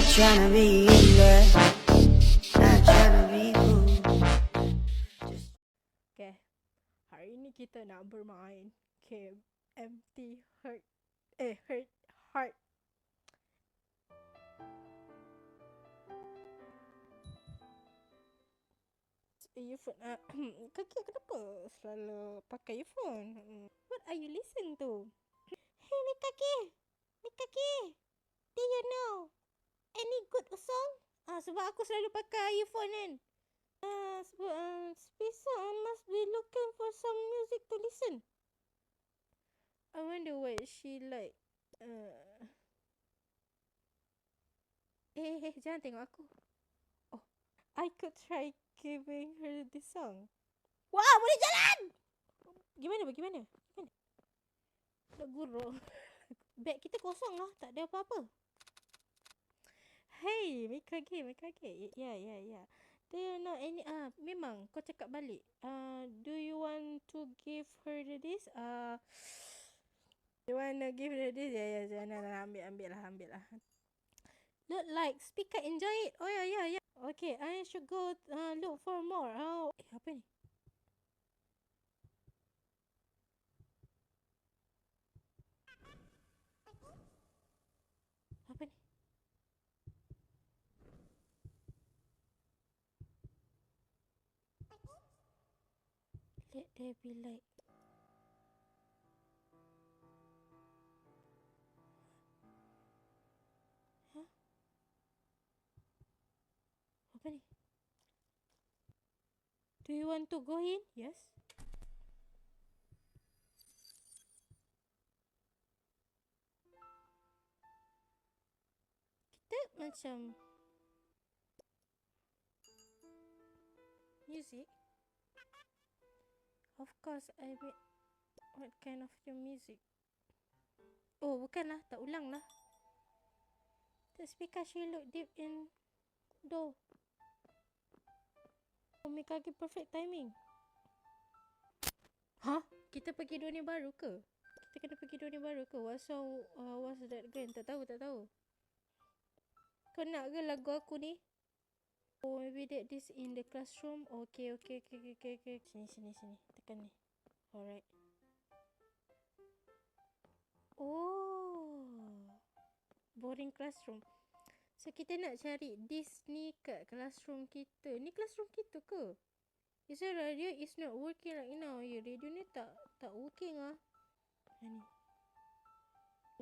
Not tryna be in there, not tryna be cool. Okay, hari ni kita nak bermain game Empty Heart. Hurt Heart. Earphone. Kaki kenapa selalu pakai earphone? What are you listening to? Hey Mikaki, do you know any good song? Sebab aku selalu pakai earphone kan. Spisa must be looking for some music to listen. I wonder what she like. Jangan tengok aku. Oh, I could try giving her this song. Wah, boleh jalan! Bagaimana? Nak gurau. Beg kita kosong lah, tak ada apa-apa. Hey, Mikage. Ya. Do you know any... memang, kau cakap balik. Do you want to give her this? You want to give her this? Ya. Nah, ambil lah. Look like speaker enjoy it. Oh, ya. Okay, I should go look for more. Apa ni? Apa ni? Let there be light. Huh? Apa ni? Do you want to go in? Yes. Kita macam music. Of course, I bet. What kind of the music? Oh, bukanlah. Tak ulang lah. That's because she look deep in door. Oh, Mikage perfect timing. Hah? Kita pergi dunia baru ke? Kita kena pergi dunia baru ke? What's that again? Tak tahu. Kau nak ke lagu aku ni? Oh, maybe that this in the classroom. Okay. Sini. Tekan ni. Alright. Oh. Boring classroom. So, kita nak cari this ni kat classroom kita. Ni classroom kita ke? Is the radio is not working right now. Ya, radio ni tak working ah. Ni.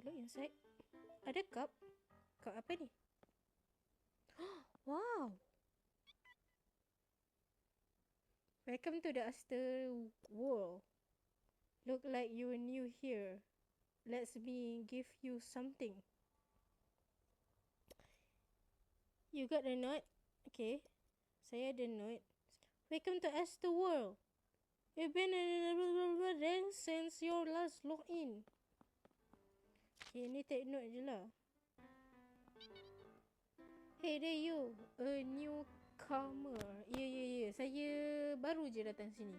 Look inside. Ada cup. Cup apa ni? Wow. Welcome to the Aster world. Look like you're new here. Let me give you something. You got a note? Okay. Saya ada note. Welcome to Aster world. You've been in since your last login. Okay, ni take note je lah. Hey there you, a newcomer. Ya. Saya baru je datang sini.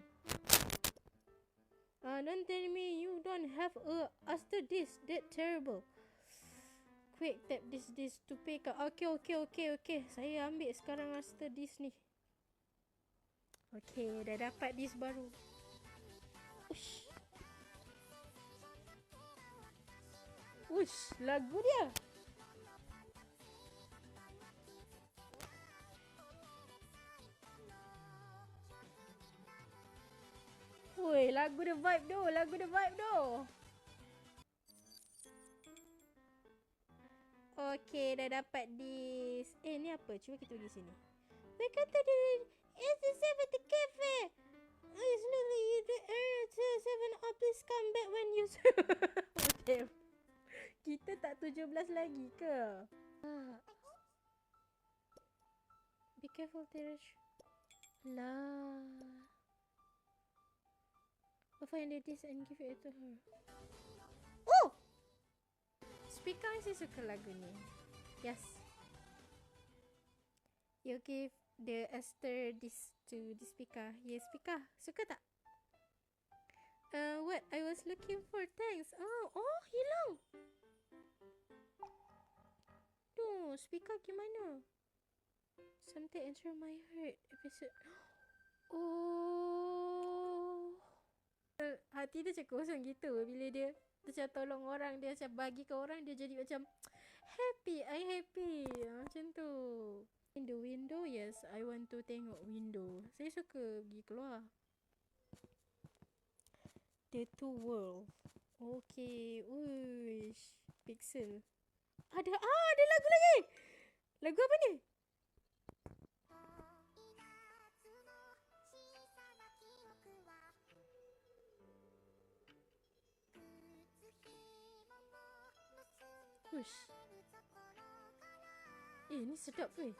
Don't tell me you don't have a Aster disk. That terrible. Quick, tap this to pick up. Okay. Saya ambil sekarang Aster disk ni. Okay, dah dapat disk baru. Ush, lagu dia. Woi, lagu dia vibe doh. Okay, dah dapat disk. Ni apa? Cuba kita pergi sini. We kata dia it's the 70 cafe. It's lovely you the air 7 up. Please come back when you okay. Kita tak 17 lagi ke? Be careful, Tirish. Lah. I'll find the disk and give it to her. Oh! Speaker mesti suka lagu ni. Yes. You give the Aster disk to the speaker. Yes, speaker. Suka tak? What? I was looking for. Thanks. Oh, hilang. Speaker gimana? Something enter my heart. Episode. Oh. Hati dia macam kosong gitu bila dia macam tolong orang, dia macam bagi ke orang, dia jadi macam happy, I happy. Macam tu. In the window, yes, I want to tengok window. Saya suka pergi keluar. The two world. Okay. Uish. Pixel. Ada lagu lagi. Lagu apa ni? Uish. Ni sedap weh.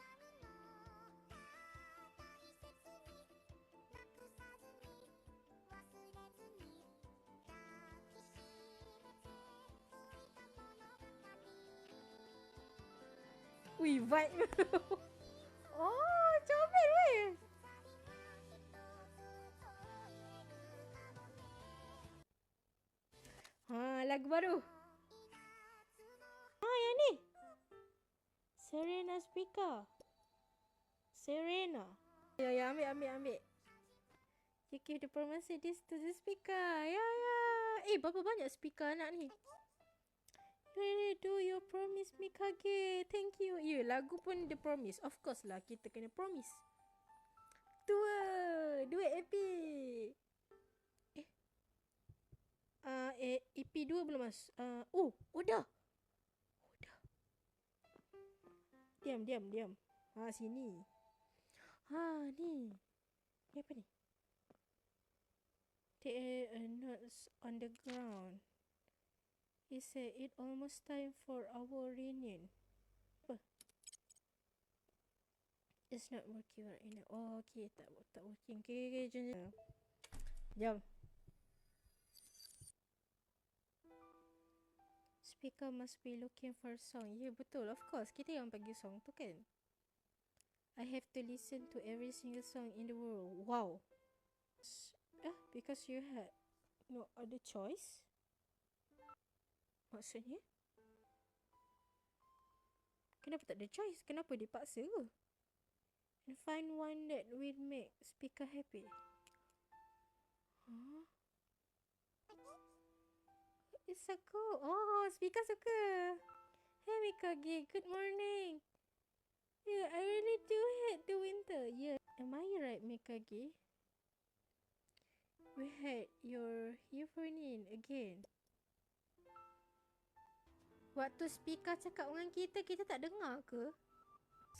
Wih, vibe. Oh, comel weh. Lagu baru. Yang ni. Serena speaker. Serena. Ya, ambil. You give the promise this to the speaker. Ya. Berapa banyak speaker anak ni? Really do your promise Mikage. Thank you. Lagu pun the promise. Of course lah, kita kena promise. Dua epic. EP 2 belum mas. Dah. Diam. Sini. Ni. Ni apa ni? There are notes on the ground. He said it almost time for our reunion. Apa? It's not working right now. Oh, okay. Tak working. Okay. Jom. Speaker must be looking for song. Ya, betul. Of course. Kita yang bagi song tu kan. I have to listen to every single song in the world. Wow. Because you had no other choice? Maksudnya? Kenapa tak ada choice? Kenapa dipaksa ke? And find one that will make speaker happy. It's so cool. Oh, speaker suka. Hey Mikage, good morning. Yeah, I really do hate the winter. Yeah. Am I right, Mikage? We had your evening again. Waktu speaker cakap dengan kita tak dengar ke?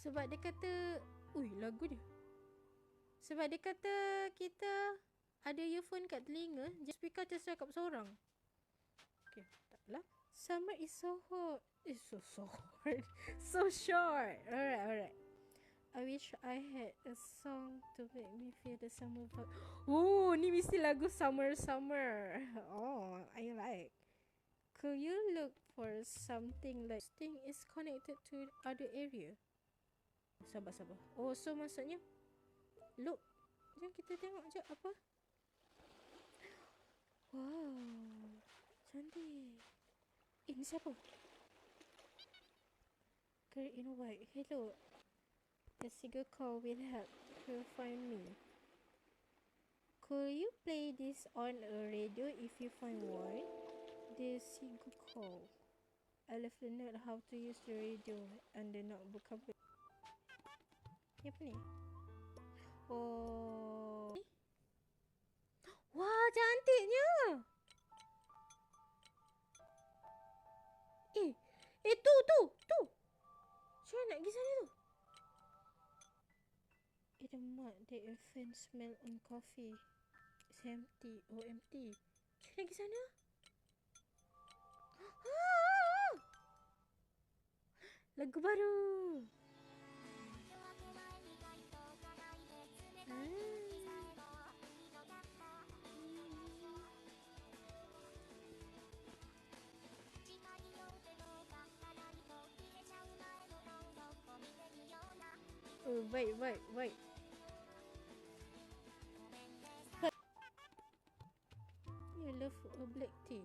Sebab dia kata, lagu dia. Sebab dia kata kita ada earphone kat telinga, jadi speaker just cakap seorang. Okay, taklah. Summer is so hot. It's so hard. So short. Alright. I wish I had a song to make me feel the summer vibe. Ni mesti lagu summer. Oh, I like. Could you look for something like thing is connected to other area? Sabar. Oh, so maksudnya look. Jom kita tengok je apa. Wow, cantik. Ni siapa? Girl in white. Hello. A single call will help her find me. Could you play this on a radio if you find one? The single call. I left a note how to use the radio and the notebook company. Ni apa ni? Oh. Wah, cantiknya. Tu. Saya nak pergi sana tu. The mud that your fan smell on coffee is empty. Empty. Saya nak pergi sana. Lagu baru. Wait. You love a black tea.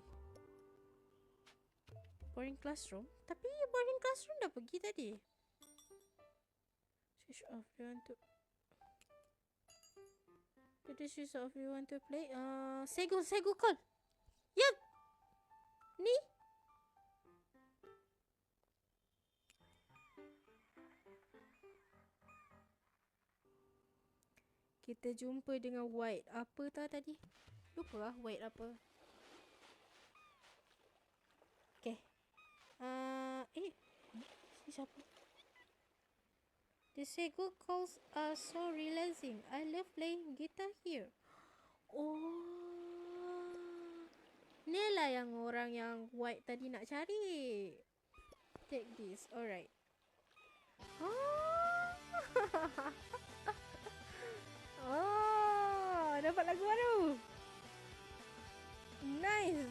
Boring classroom? Tapi boring classroom dah pergi tadi. Switch off. Do you want to... Did you switch off? Do you want to play? Sego call. Yup. Ni. Kita jumpa dengan White. Apa tadi? Lupa lah White apa. Okay. Si siapa? The Sego calls are so relaxing. I love playing guitar here. Oh. Ni lah yang orang yang White tadi nak cari. Take this. Alright. Oh, dapat lagu baru. Nice.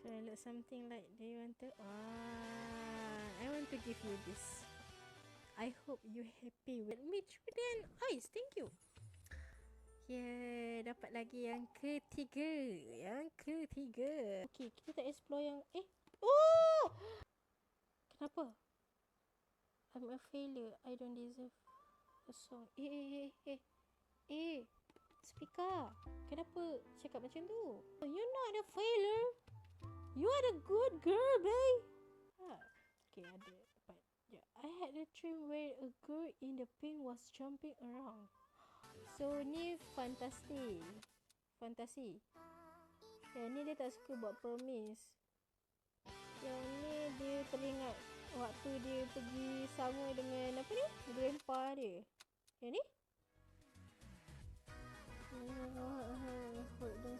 Can I look something like, do you want to? I want to give you this. I hope you happy with me. Then ice, thank you. Yeah, dapat lagi yang ketiga. Okay, kita tak explore yang oh! Kenapa? I'm a failure. I don't deserve a song. Speaker. Kenapa cakap macam tu? You're not a failure. You are a good girl, babe. Okay, ada. But yeah, I had a dream where a girl in the pink was jumping around. So ni fantasi. Yang ni dia tak suka buat promise. Yang ni dia teringat waktu dia pergi sama dengan apa ni? Grandpa dia. Yang ni?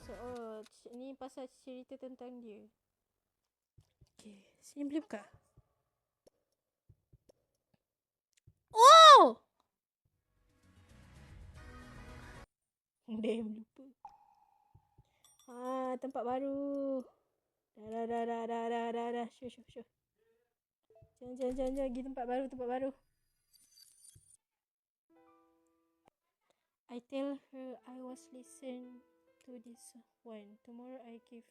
Oh, ni pasal cerita tentang dia. Okay, sini boleh buka. Oh! Damn, lupa. Tempat baru. Dah. Sure. Jangan pergi tempat baru. I tell her I was listen to this one. Tomorrow I give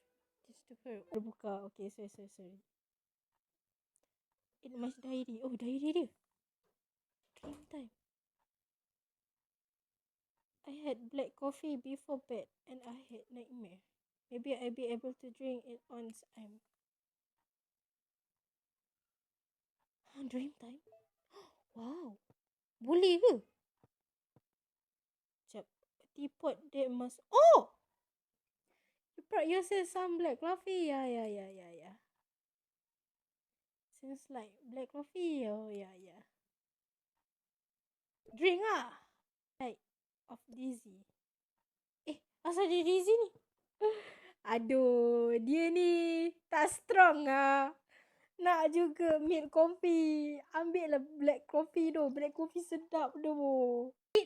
this to her. Buka. Okay, sorry. In my diary. Oh, diary dia. Dream time. I had black coffee before bed and I had nightmare. Maybe I'll be able to drink it once I'm... Dream time? Wow. Boleh ke? Sekejap. Teapot that must... Oh! You brought yourself some black coffee. Yeah. Seems like black coffee. Oh, yeah. Drink lah. Like of dizzy. Asal dia dizzy ni? Aduh, dia ni tak strong lah. Nak juga milk coffee. Ambil lah black coffee tu. Black coffee sedap tu.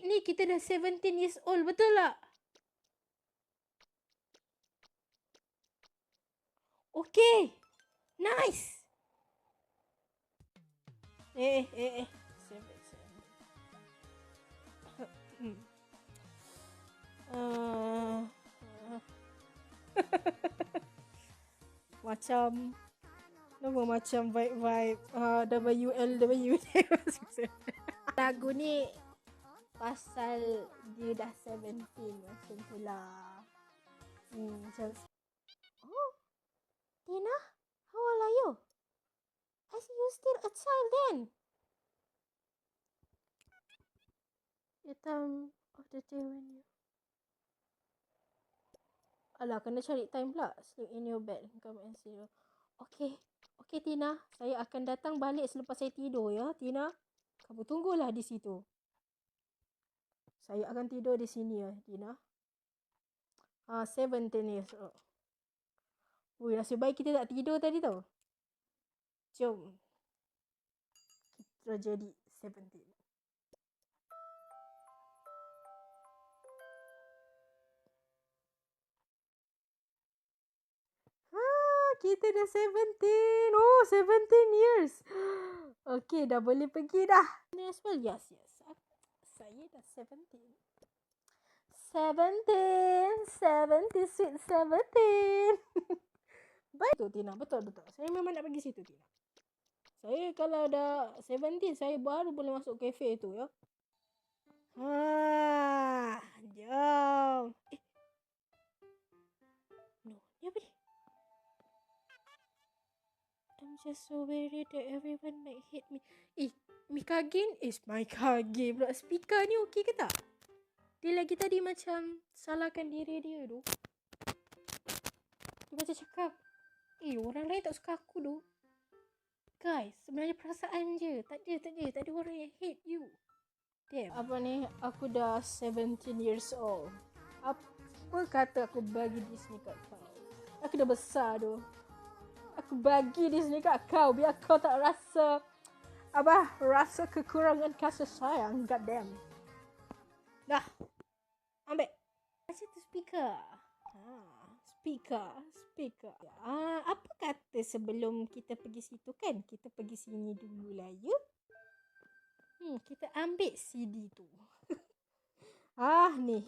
Ni kita dah 17 years old, betul tak? Okay. Nice. Macam nama macam vibe WLW. Lagu ni pasal dia dah 17 macam tu lah. Macam oh, Tina, how old are you? I see you still a child then. The time of the day when you... Alah, kena cari time pula. Sleep in your bed. Come and see you. Okay, Tina. Saya akan datang balik selepas saya tidur ya, Tina. Kamu tunggulah di situ. Saya akan tidur di sini ya, Tina. 17 years old. Ui, nasib baik kita tak tidur tadi tau. Jom. Kita jadi 17. Kita dah 17. Oh, 17 years. Okay, dah boleh pergi dah. As well, yes. Saya dah 17. 17, sweet 17. Baik tu, Tina. Betul. Saya memang nak pergi situ, Tina. Saya kalau dah 70, saya baru boleh masuk kafe tu ya. Jom. No, ni apa ni? I'm just so worried that everyone might hate me. Mikagin is my Kage pula. Speaker ni okey ke tak? Dia lagi tadi macam salahkan diri dia tu. Dia macam cakap, orang lain tak suka aku tu. Guys, sebenarnya perasaan je. Tak ada orang yang hate you. Damn. Apa ni? Aku dah 17 years old. Apa kata aku bagi Disney kat kau? Aku dah besar tu. Aku bagi Disney kat kau biar kau tak rasa rasa kekurangan kasih sayang. God damn. Dah. Ambil. Macam tu speaker. Speaker. Apa kata sebelum kita pergi situ kan? Kita pergi sini dulu lah ya. Kita ambil CD tu. Ni.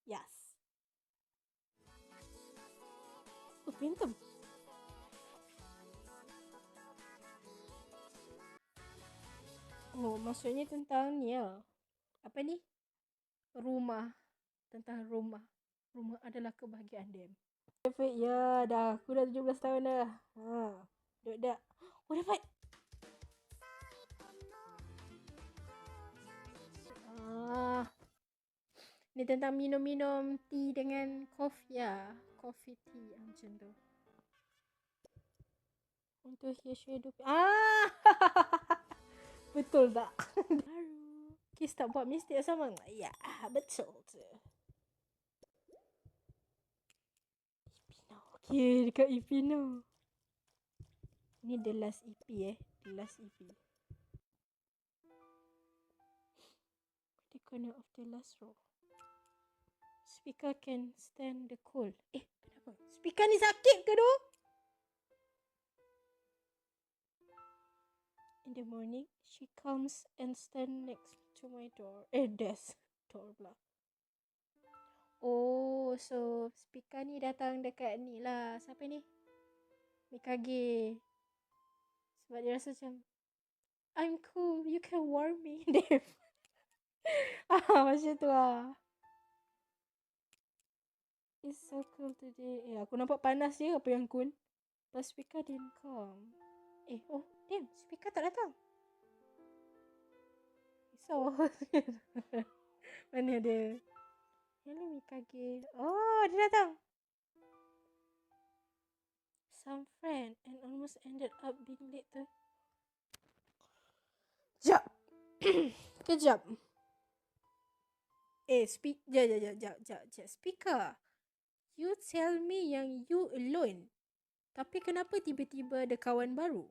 Yes. Pintu. Maksudnya tentang ni ya. Apa ni? Rumah. Tentang rumah. Rumah adalah kebahagiaan dia. Ya, dah. Aku dah 17 tahun dah. Dah. Dapat. Ni tentang minum-minum tea dengan kopi ya. Coffee tea macam tu. Untuk hidup. Betul tak? Baru. Kis tak buat mistake sama. Ya, betul tu. Ipino. Okay, dekat Ipino. Ni the last EP The last EP. The corner of the last row. Speaker can stand the cold. Kenapa? Speaker ni sakit ke tu? In the morning, she comes and stand next to my door. Desk. Door pula. So speaker ni datang dekat ni lah. Siapa ni? Mikage. Sebab dia rasa macam, I'm cool, you can warm me. Macam tu lah. It's so cool today. Aku nampak panas je. Apa yang cool? But speaker didn't come. Damn. Speaker tak datang. So, mana dia? Hello Mikage. Dia datang. Some friend and almost ended up being late tu. Kejap. Speaker. You tell me yang you alone. Tapi kenapa tiba-tiba ada kawan baru?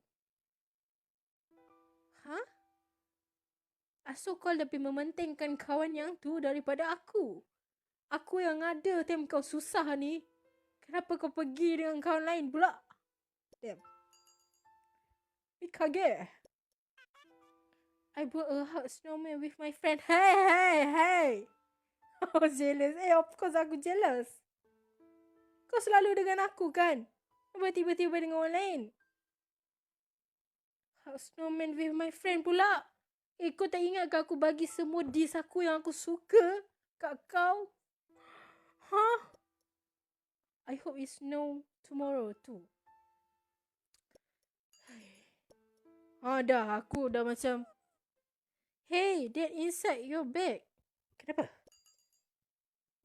So kau lebih mementingkan kawan yang tu daripada aku. Aku yang ada time kau susah ni. Kenapa kau pergi dengan kawan lain pula? Damn. Mikage. I built a hot snowman with my friend. Hey. I was jealous. Of course aku jealous. Kau selalu dengan aku kan? Tiba-tiba dengan orang lain. Hot snowman with my friend pula. Kau tak ingat ke aku bagi semua dish aku yang aku suka kat kau? I hope it snow tomorrow too. Dah. Aku dah macam, hey, that inside your bag. Kenapa?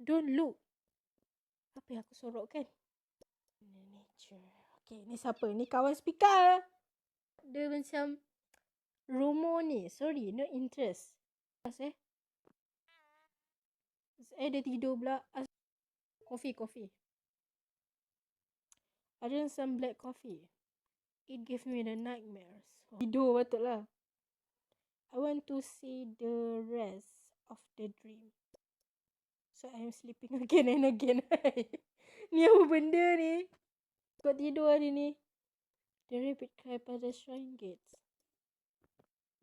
Don't look. Apa yang aku sorok kan? Nature. Okay, ni siapa? Ni kawan speaker. Dia macam rumor ni. Sorry, no interest. Dia tidur pula. Coffee. I drank some black coffee. It gave me the nightmares. Tidur betul lah. I want to see the rest of the dream. So I am sleeping again and again. Ni apa benda ni? Kau tidur hari ni. The rabbit cry by the shrine gates.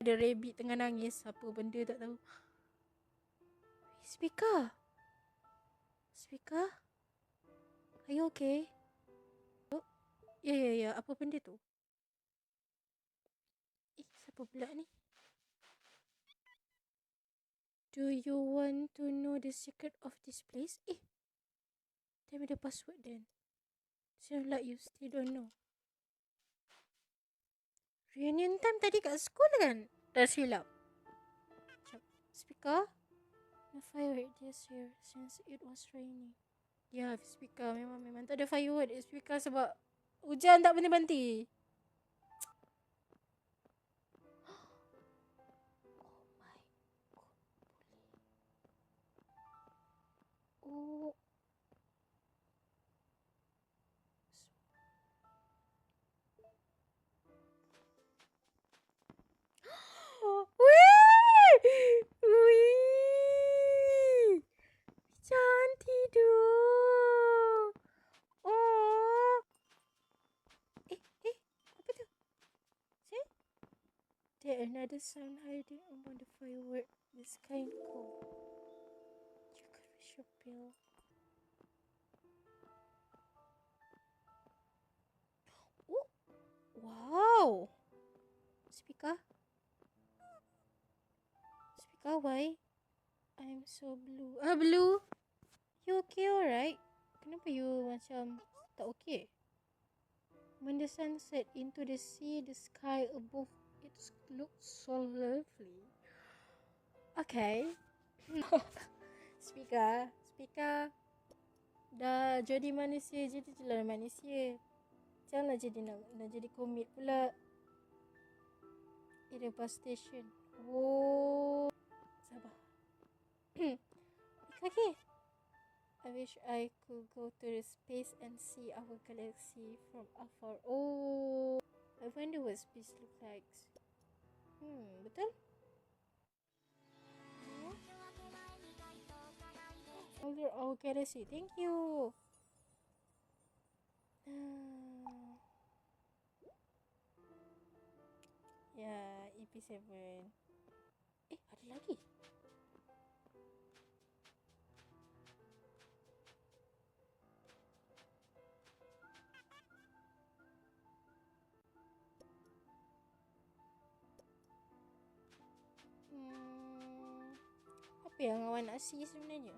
The rabbit tengah nangis. Apa benda tak tahu. Speaker. Are you okay? Ya. Apa benda tu? Apa pula ni? Do you want to know the secret of this place? Tell me the password then. Sound like you still don't know. Reunion time tadi kat school kan? Dah silap. Sekejap. Speaker? The firework this year since it was raining. Ya, speaker memang tak ada firework di speaker sebab hujan tak berhenti-henti. Oh. Wih! Jangan tidur. Oh. Apa tu? See? There another sound hiding among the firework. This kind cool. You could wish your pill. Oh. Wow. Speaker? Speaker, why? I'm so blue. Blue? You okay, alright? Kenapa you macam tak okay? When the sun set into the sea, the sky above it looks so lovely. Okay. Speaker. Dah jadi manusia, jadilah manusia. Janganlah nak jadi komik pula. Di bus station. Oh. Sabar. Okay. I wish I could go to the space and see our galaxy from afar. Oh, I wonder what space looks like. Betul? Over our galaxy. Thank you. Ya, EP7. Ada lagi. Apa yang awak nak see sebenarnya?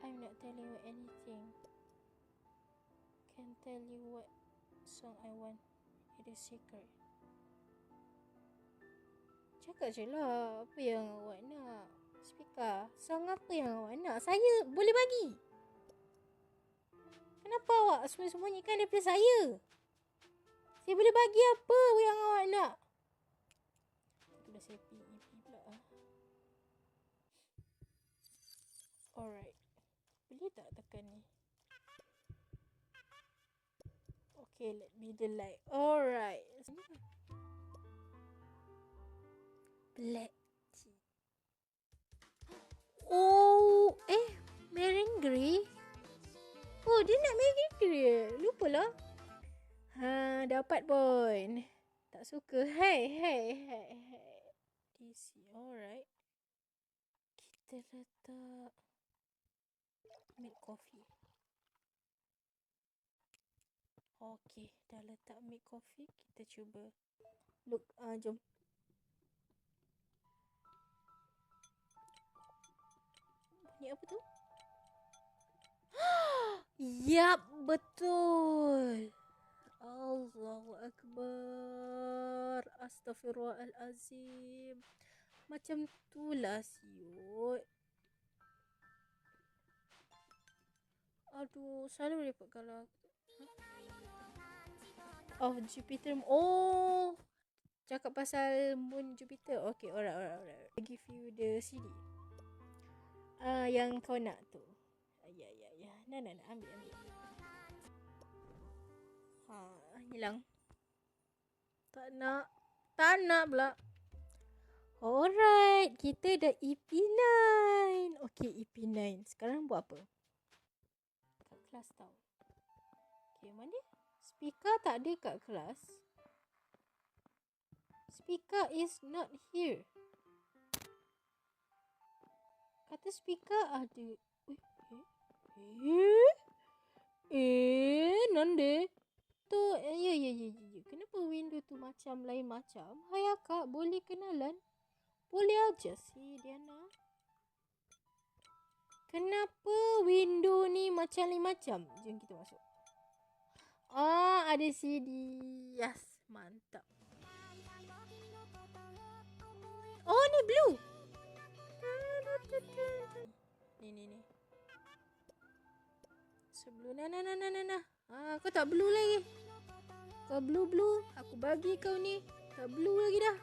I'm not telling you anything. Can't tell you what song I want. It is secret. Cakap je lah apa yang awak nak. Speaker, song apa yang awak nak? Saya boleh bagi. Kenapa awak sembunyikan daripada saya? Saya boleh bagi apa yang awak nak. Itulah saya pilih pula. Alright. Boleh tak tekan ni? Okay, let me the light. Alright. Black tea. Oh, Merengri. Oh, dia nak Merengri. Lupalah. Dapat pun. Tak suka. Hey. DC. Alright. Kita letak milk coffee. Okay, dah letak milk coffee. Kita cuba. Look, jom. Bunyi apa tu? Yap, betul. Allahu Akbar. Astaghfirullahalazim. Macam tu lah siut. Aduh, selalu repot kalau of Jupiter. Oh, cakap pasal moon Jupiter. Okay, alright. I give you the CD. Yang kau nak tu. Ya. Nah, ambil. Hilang. Tak nak pula. Alright, kita dah EP9. Okay, EP9. Sekarang buat apa? Kat kelas tau. Okay, mana? Speaker tak ada kat kelas. Speaker is not here. Kata speaker ada. Nande? Tu, ya. Kenapa window tu macam lain macam? Hai akak, boleh kenalan? Boleh aja sih Diana. Kenapa window ni macam lain macam? Jom kita masuk. Ada CD. Yes, mantap. Oh, ni blue. Ni. Sebelum nah. Kau tak blue lagi. Kau blue. Aku bagi kau ni. Tak blue lagi dah.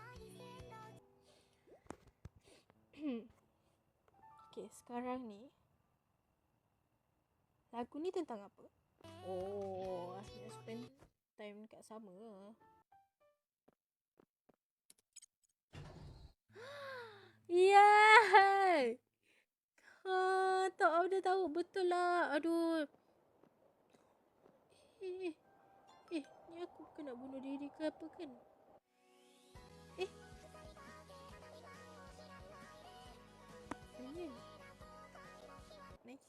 Okay, sekarang ni lagu ni tentang apa? Oh, asalnya spend time kat sama. Yay! Tak ada tahu betul lah. Aduh. Ni aku kena bunuh diri ke apa kan? Reunion. Nice.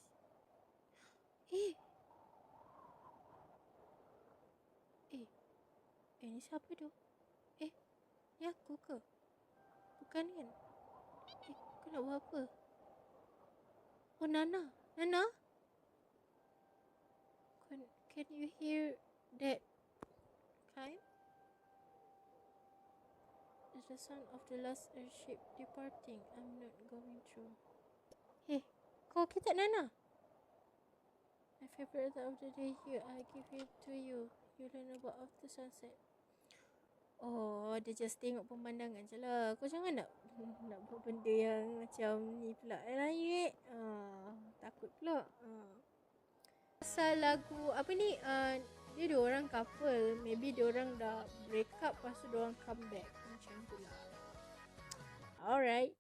Ni siapa tu? Ni aku ke? Bukan kan? Kau nak buat apa? Oh, Nana. Can you hear that kind? It's the sound of the last airship departing. I'm not going through. Kau kita Nana? My favorite of the day here. I give it to you. You learn about after sunset. Oh, dia just tengok pemandangan je lah. Kau jangan nak buat benda yang macam ni pula. Takut pula. Pasal lagu apa ni, dia dua orang couple. Maybe dia orang dah break up, lepas tu dia orang come back. Macam tu lah. Alright.